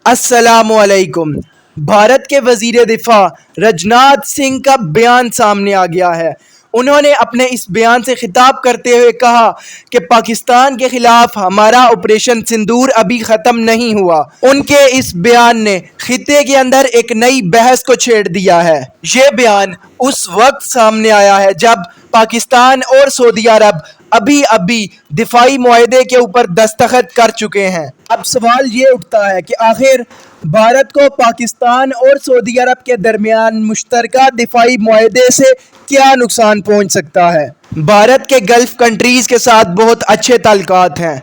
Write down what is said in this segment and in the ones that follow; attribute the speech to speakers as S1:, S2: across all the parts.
S1: अस्सलामु अलैकुम। भारत के वजीर दिफा राजनाथ सिंह का बयान सामने आ गया है। उन्होंने अपने इस बयान से खिताब करते हुए कहा कि पाकिस्तान के खिलाफ हमारा ऑपरेशन सिंदूर अभी ख़त्म नहीं हुआ। उनके इस बयान ने खित्ते के अंदर एक नई बहस को छेड़ दिया है। ये बयान उस वक्त सामने आया है जब पाकिस्तान और सऊदी अरब अभी अभी दिफाई मुआहदे के ऊपर दस्तखत कर चुके हैं। अब सवाल ये उठता है कि आखिर भारत को पाकिस्तान और सऊदी अरब के दरमियान मुश्तरका दिफाई मुआहदे से क्या नुकसान पहुंच सकता है। भारत के गल्फ कंट्रीज़ के साथ बहुत अच्छे ताल्लुकात हैं।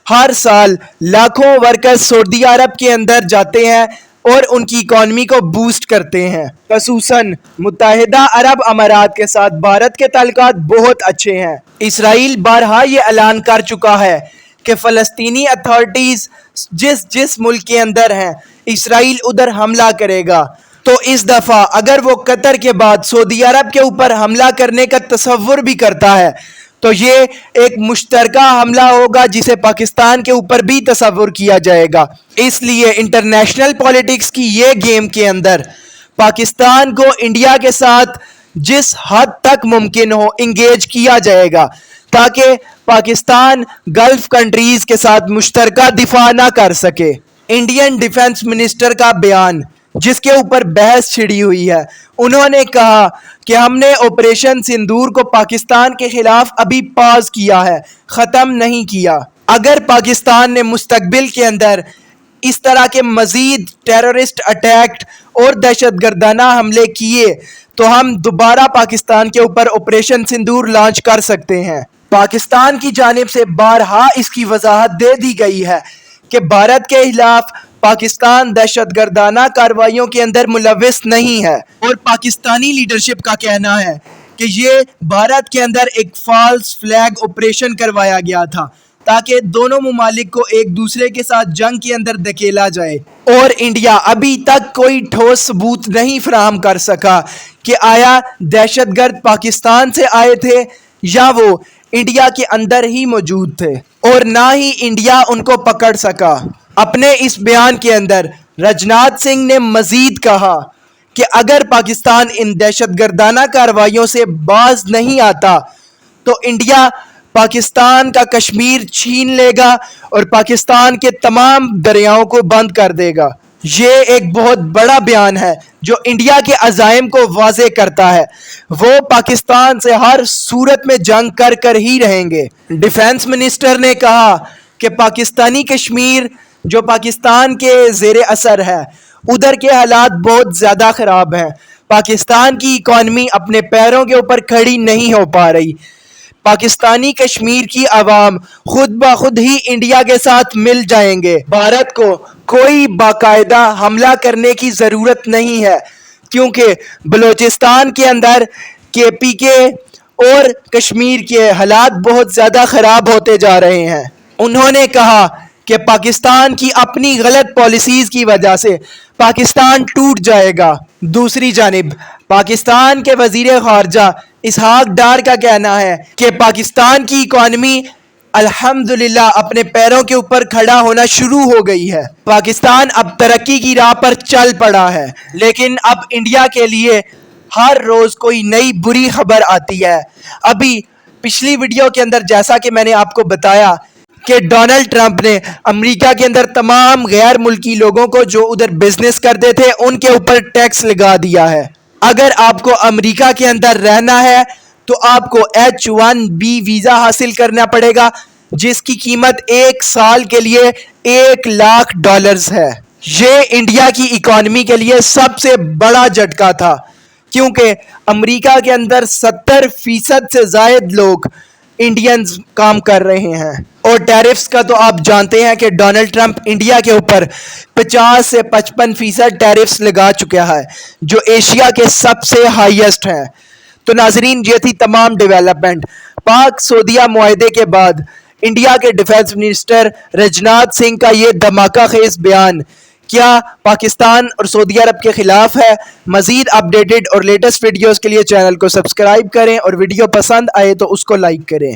S1: हर साल लाखों वर्कर्स सऊदी अरब के अंदर जाते हैं और उनकी इकॉनमी को बूस्ट करते हैं। खसूसन मुत्तहिदा अरब अमारात के साथ भारत के ताल्लुकात बहुत अच्छे हैं। इसराइल बारहा ये ऐलान कर चुका है कि फ़लस्तीनी अथॉरिटीज़ जिस मुल्क के अंदर हैं, इसराइल उधर हमला करेगा। तो इस दफ़ा अगर वो कतर के बाद सऊदी अरब के ऊपर हमला करने का तसव्वुर भी करता है तो ये एक मुश्तरका हमला होगा जिसे पाकिस्तान के ऊपर भी तसव्वुर किया जाएगा। इसलिए इंटरनेशनल पॉलिटिक्स की ये गेम के अंदर पाकिस्तान को इंडिया के साथ जिस हद तक मुमकिन हो इंगेज किया जाएगा ताकि पाकिस्तान गल्फ कंट्रीज़ के साथ मुश्तरका दिफा ना कर सके। इंडियन डिफेंस मिनिस्टर का बयान जिसके ऊपर बहस छिड़ी हुई है, उन्होंने कहा कि हमने ऑपरेशन सिंदूर को पाकिस्तान के खिलाफ अभी पाज किया है, ख़त्म नहीं किया। अगर पाकिस्तान ने मुस्तकबिल के अंदर इस तरह के मज़ीद टेररिस्ट अटैक और दहशतगर्दाना हमले किए तो हम दोबारा पाकिस्तान के ऊपर ऑपरेशन सिंदूर लॉन्च कर सकते हैं। पाकिस्तान की जानिब से बारहा इसकी वजाहत दे दी गई है कि भारत के खिलाफ पाकिस्तान दहशतगर्दाना कार्रवाइयों के अंदर मुलव्विस नहीं है और पाकिस्तानी लीडरशिप का कहना है कि ये भारत के अंदर एक फॉल्स फ्लैग ऑपरेशन करवाया गया था ताकि दोनों मुमालिक को एक दूसरे के साथ जंग के अंदर धकेला जाए। और इंडिया अभी तक कोई ठोस सबूत नहीं फराहम कर सका कि आया दहशतगर्द पाकिस्तान से आए थे या वो इंडिया के अंदर ही मौजूद थे, और ना ही इंडिया उनको पकड़ सका। अपने इस बयान के अंदर राजनाथ सिंह ने मजीद कहा कि अगर पाकिस्तान इन दहशतगर्दाना कार्रवाइयों से बाज नहीं आता तो इंडिया पाकिस्तान का कश्मीर छीन लेगा और पाकिस्तान के तमाम दरियाओं को बंद कर देगा। ये एक बहुत बड़ा बयान है जो इंडिया के अज़ाइम को वाज़े करता है। वो पाकिस्तान से हर सूरत में जंग कर कर ही रहेंगे। डिफेंस मिनिस्टर ने कहा कि पाकिस्तानी कश्मीर जो पाकिस्तान के ज़ेरे असर है, उधर के हालात बहुत ज़्यादा ख़राब हैं। पाकिस्तान की इकॉनमी अपने पैरों के ऊपर खड़ी नहीं हो पा रही। पाकिस्तानी कश्मीर की आवाम खुद ब खुद ही इंडिया के साथ मिल जाएंगे। भारत को कोई बाकायदा हमला करने की ज़रूरत नहीं है क्योंकि बलूचिस्तान के अंदर KPK और कश्मीर के हालात बहुत ज़्यादा ख़राब होते जा रहे हैं। उन्होंने कहा कि पाकिस्तान की अपनी गलत पॉलिसीज़ की वजह से पाकिस्तान टूट जाएगा। दूसरी जानिब पाकिस्तान के वज़ीर ख़ारजा इसहाक डार का कहना है कि पाकिस्तान की इकॉनमी अल्हम्दुलिल्लाह अपने पैरों के ऊपर खड़ा होना शुरू हो गई है। पाकिस्तान अब तरक्की की राह पर चल पड़ा है, लेकिन अब इंडिया के लिए हर रोज़ कोई नई बुरी खबर आती है। अभी पिछली वीडियो के अंदर जैसा कि मैंने आपको बताया कि डोनाल्ड ट्रंप ने अमेरिका के अंदर तमाम गैर मुल्की लोगों को जो उधर बिजनेस करते थे उनके ऊपर टैक्स लगा दिया है। अगर आपको अमेरिका के अंदर रहना है तो आपको H1B वीज़ा हासिल करना पड़ेगा जिसकी कीमत 1 साल के लिए $1 लाख है। ये इंडिया की इकॉनमी के लिए सबसे बड़ा झटका था क्योंकि अमेरिका के अंदर 70% से ज़ायद लोग इंडियंस काम कर रहे हैं। और टैरिफ्स का तो आप जानते हैं कि डोनाल्ड ट्रंप इंडिया के ऊपर 50 से 55% टैरिफ्स लगा चुका है जो एशिया के सबसे हाईएस्ट हैं। तो नाजरीन, ये थी तमाम डेवलपमेंट। पाक सऊदीया मुआहदे के बाद इंडिया के डिफेंस मिनिस्टर राजनाथ सिंह का ये धमाका खेज बयान क्या पाकिस्तान और सऊदी अरब के खिलाफ है? मज़ीद अपडेटेड और लेटेस्ट वीडियोस के लिए चैनल को सब्सक्राइब करें और वीडियो पसंद आए तो उसको लाइक करें।